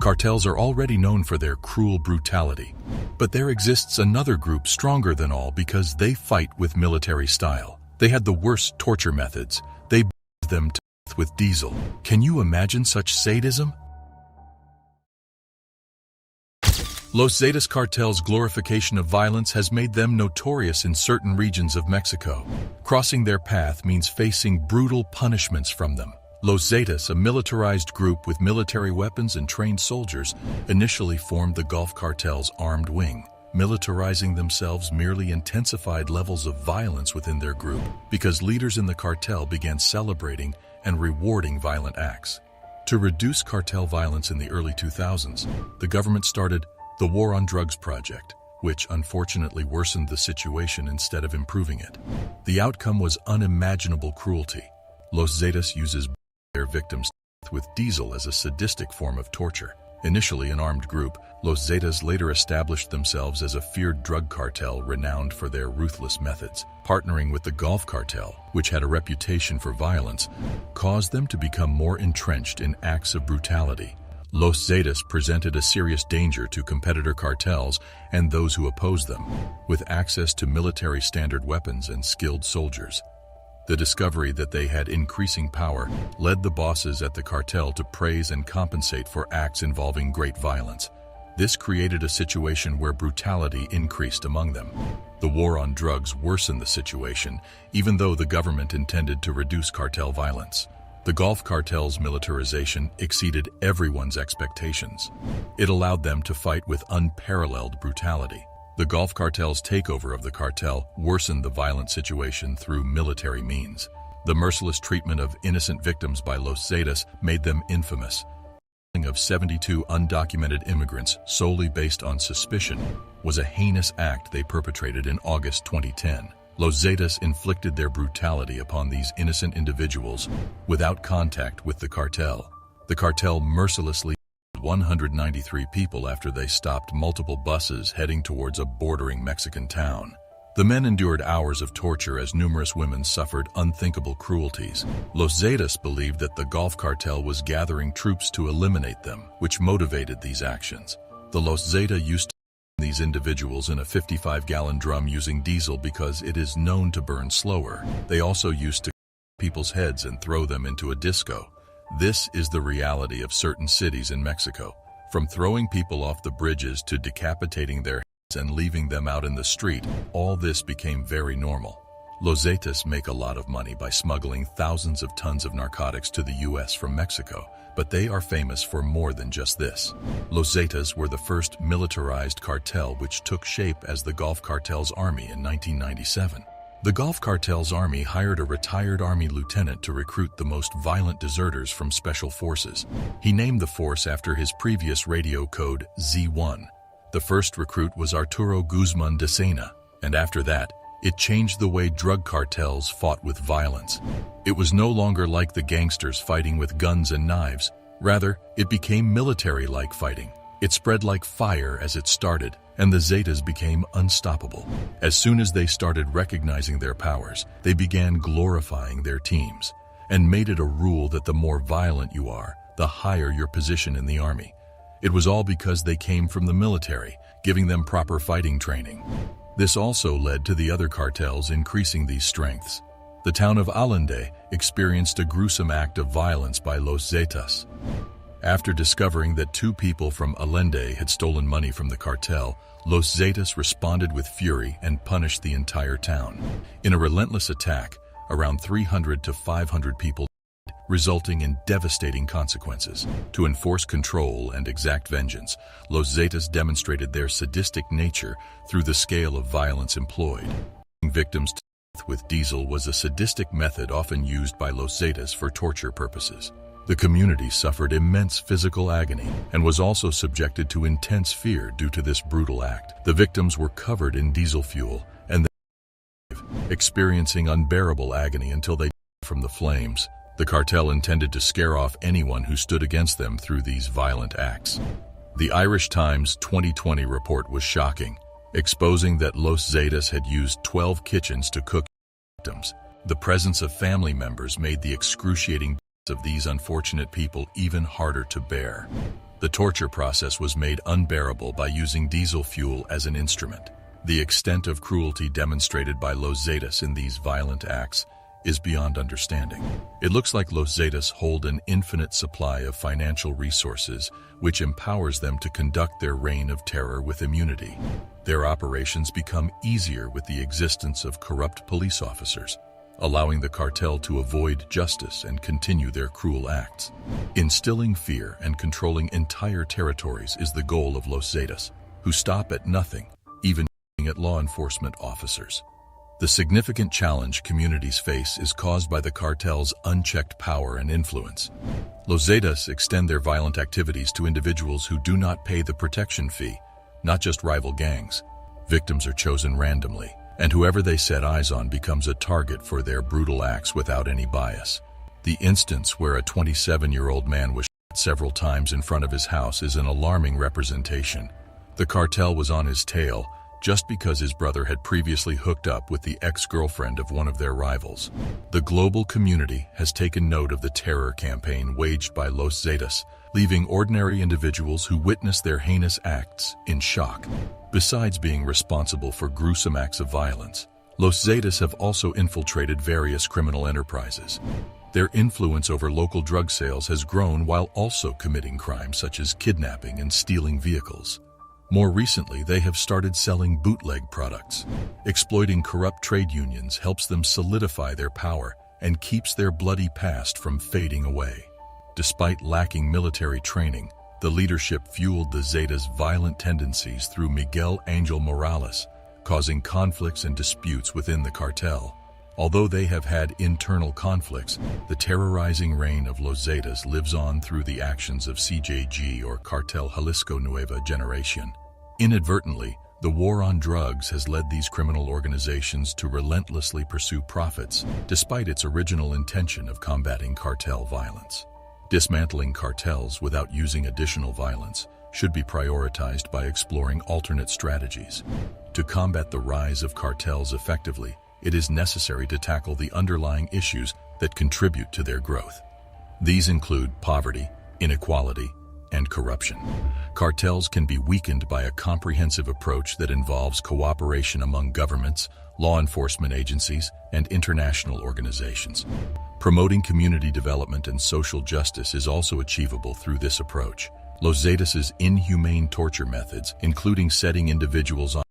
Cartels are already known for their cruel brutality, but there exists another group stronger than all because they fight with military style. They had the worst torture methods. They burned them to death with diesel. Can you imagine such sadism? Los Zetas Cartel's glorification of violence has made them notorious in certain regions of Mexico. Crossing their path means facing brutal punishments from them. Los Zetas, a militarized group with military weapons and trained soldiers, initially formed the Gulf Cartel's armed wing. Militarizing themselves merely intensified levels of violence within their group because leaders in the cartel began celebrating and rewarding violent acts. To reduce cartel violence in the early 2000s, the government started the War on Drugs Project, which unfortunately worsened the situation instead of improving it. The outcome was unimaginable cruelty. Los Zetas uses their victims with diesel as a sadistic form of torture. Initially an armed group, Los Zetas later established themselves as a feared drug cartel renowned for their ruthless methods. Partnering with the Gulf Cartel, which had a reputation for violence, caused them to become more entrenched in acts of brutality. Los Zetas presented a serious danger to competitor cartels and those who opposed them, with access to military standard weapons and skilled soldiers. The discovery that they had increasing power led the bosses at the cartel to praise and compensate for acts involving great violence. This created a situation where brutality increased among them. The war on drugs worsened the situation, even though the government intended to reduce cartel violence. The Gulf Cartel's militarization exceeded everyone's expectations. It allowed them to fight with unparalleled brutality. The Gulf Cartel's takeover of the cartel worsened the violent situation through military means. The merciless treatment of innocent victims by Los Zetas made them infamous. The killing of 72 undocumented immigrants solely based on suspicion was a heinous act they perpetrated in August 2010. Los Zetas inflicted their brutality upon these innocent individuals without contact with the cartel. The cartel mercilessly killed 193 people after they stopped multiple buses heading towards a bordering Mexican town. The men endured hours of torture as numerous women suffered unthinkable cruelties. Los Zetas believed that the Gulf Cartel was gathering troops to eliminate them, which motivated these actions. The Los Zetas used to these individuals in a 55-gallon drum using diesel because it is known to burn slower. They also used to cut people's heads and throw them into a disco. This is the reality of certain cities in Mexico. From throwing people off the bridges to decapitating their heads and leaving them out in the street, all this became very normal. Los Zetas make a lot of money by smuggling thousands of tons of narcotics to the U.S. from Mexico, but they are famous for more than just this. Los Zetas were the first militarized cartel which took shape as the Gulf Cartel's army in 1997. The Gulf Cartel's army hired a retired army lieutenant to recruit the most violent deserters from special forces. He named the force after his previous radio code Z1. The first recruit was Arturo Guzman de Sena, and after that, it changed the way drug cartels fought with violence. It was no longer like the gangsters fighting with guns and knives. Rather, it became military-like fighting. It spread like fire as it started, and the Zetas became unstoppable. As soon as they started recognizing their powers, they began glorifying their teams, and made it a rule that the more violent you are, the higher your position in the army. It was all because they came from the military, giving them proper fighting training. This also led to the other cartels increasing these strengths. The town of Allende experienced a gruesome act of violence by Los Zetas. After discovering that 2 people from Allende had stolen money from the cartel, Los Zetas responded with fury and punished the entire town. In a relentless attack, around 300 to 500 people died, resulting in devastating consequences. To enforce control and exact vengeance, Los Zetas demonstrated their sadistic nature through the scale of violence employed. Victims to death with diesel was a sadistic method often used by Los Zetas for torture purposes. The community suffered immense physical agony and was also subjected to intense fear due to this brutal act. The victims were covered in diesel fuel and they experiencing unbearable agony until they died from the flames. The cartel intended to scare off anyone who stood against them through these violent acts. The Irish Times 2020 report was shocking, exposing that Los Zetas had used 12 kitchens to cook victims. The presence of family members made the excruciating of these unfortunate people even harder to bear. The torture process was made unbearable by using diesel fuel as an instrument. The extent of cruelty demonstrated by Los Zetas in these violent acts is beyond understanding. It looks like Los Zetas hold an infinite supply of financial resources, which empowers them to conduct their reign of terror with immunity. Their operations become easier with the existence of corrupt police officers, allowing the cartel to avoid justice and continue their cruel acts. Instilling fear and controlling entire territories is the goal of Los Zetas, who stop at nothing, even at law enforcement officers. The significant challenge communities face is caused by the cartel's unchecked power and influence. Los Zetas extend their violent activities to individuals who do not pay the protection fee, not just rival gangs. Victims are chosen randomly, and whoever they set eyes on becomes a target for their brutal acts without any bias. The instance where a 27-year-old man was shot several times in front of his house is an alarming representation. The cartel was on his tail just because his brother had previously hooked up with the ex-girlfriend of one of their rivals. The global community has taken note of the terror campaign waged by Los Zetas, leaving ordinary individuals who witness their heinous acts in shock. Besides being responsible for gruesome acts of violence, Los Zetas have also infiltrated various criminal enterprises. Their influence over local drug sales has grown while also committing crimes such as kidnapping and stealing vehicles. More recently, they have started selling bootleg products. Exploiting corrupt trade unions helps them solidify their power and keeps their bloody past from fading away. Despite lacking military training, the leadership fueled the Zetas' violent tendencies through Miguel Angel Morales, causing conflicts and disputes within the cartel. Although they have had internal conflicts, the terrorizing reign of Los Zetas lives on through the actions of CJG or Cartel Jalisco Nueva Generación. Inadvertently, the war on drugs has led these criminal organizations to relentlessly pursue profits, despite its original intention of combating cartel violence. Dismantling cartels without using additional violence should be prioritized by exploring alternate strategies. To combat the rise of cartels effectively, it is necessary to tackle the underlying issues that contribute to their growth. These include poverty, inequality, and corruption. Cartels can be weakened by a comprehensive approach that involves cooperation among governments, law enforcement agencies, and international organizations. Promoting community development and social justice is also achievable through this approach. Los Zetas' inhumane torture methods, including setting individuals on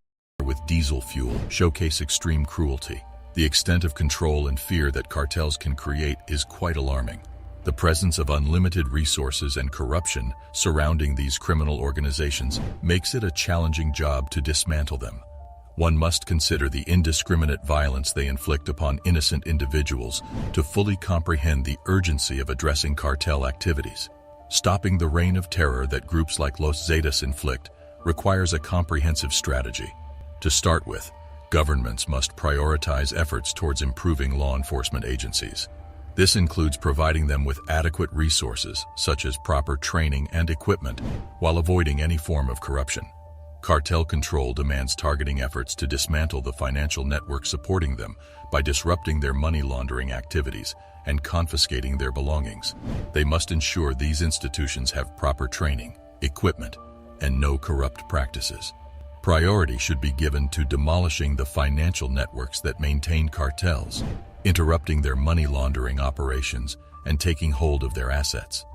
with diesel fuel, showcase extreme cruelty. The extent of control and fear that cartels can create is quite alarming. The presence of unlimited resources and corruption surrounding these criminal organizations makes it a challenging job to dismantle them. One must consider the indiscriminate violence they inflict upon innocent individuals to fully comprehend the urgency of addressing cartel activities. Stopping the reign of terror that groups like Los Zetas inflict requires a comprehensive strategy. To start with, governments must prioritize efforts towards improving law enforcement agencies. This includes providing them with adequate resources, such as proper training and equipment, while avoiding any form of corruption. Cartel control demands targeting efforts to dismantle the financial network supporting them by disrupting their money laundering activities and confiscating their belongings. They must ensure these institutions have proper training, equipment, and no corrupt practices. Priority should be given to demolishing the financial networks that maintain cartels, interrupting their money laundering operations, and taking hold of their assets.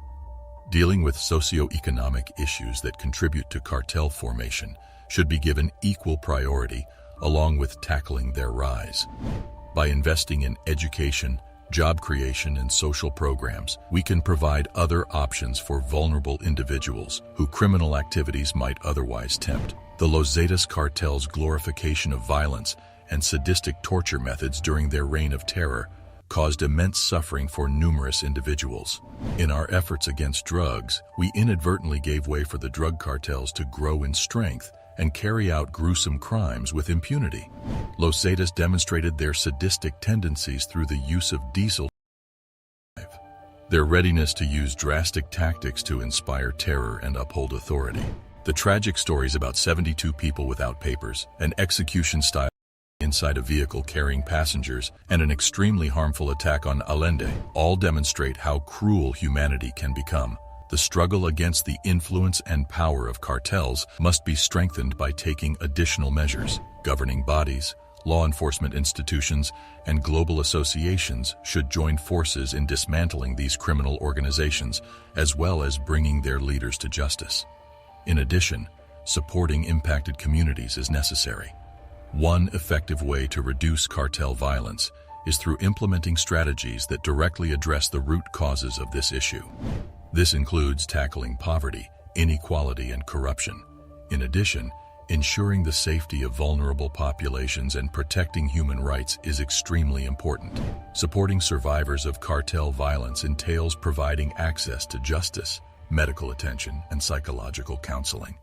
Dealing with socioeconomic issues that contribute to cartel formation should be given equal priority, along with tackling their rise. By investing in education, job creation, and social programs, we can provide other options for vulnerable individuals who criminal activities might otherwise tempt. The Los Zetas cartel's glorification of violence and sadistic torture methods during their reign of terror caused immense suffering for numerous individuals. In our efforts against drugs, we inadvertently gave way for the drug cartels to grow in strength and carry out gruesome crimes with impunity. Los Zetas demonstrated their sadistic tendencies through the use of diesel. Their readiness to use drastic tactics to inspire terror and uphold authority. The tragic stories about 72 people without papers, an execution style inside a vehicle carrying passengers, and an extremely harmful attack on Allende all demonstrate how cruel humanity can become. The struggle against the influence and power of cartels must be strengthened by taking additional measures. Governing bodies, law enforcement institutions, and global associations should join forces in dismantling these criminal organizations, as well as bringing their leaders to justice. In addition, supporting impacted communities is necessary. One effective way to reduce cartel violence is through implementing strategies that directly address the root causes of this issue. This includes tackling poverty, inequality, and corruption. In addition, ensuring the safety of vulnerable populations and protecting human rights is extremely important. Supporting survivors of cartel violence entails providing access to justice, medical attention, and psychological counseling.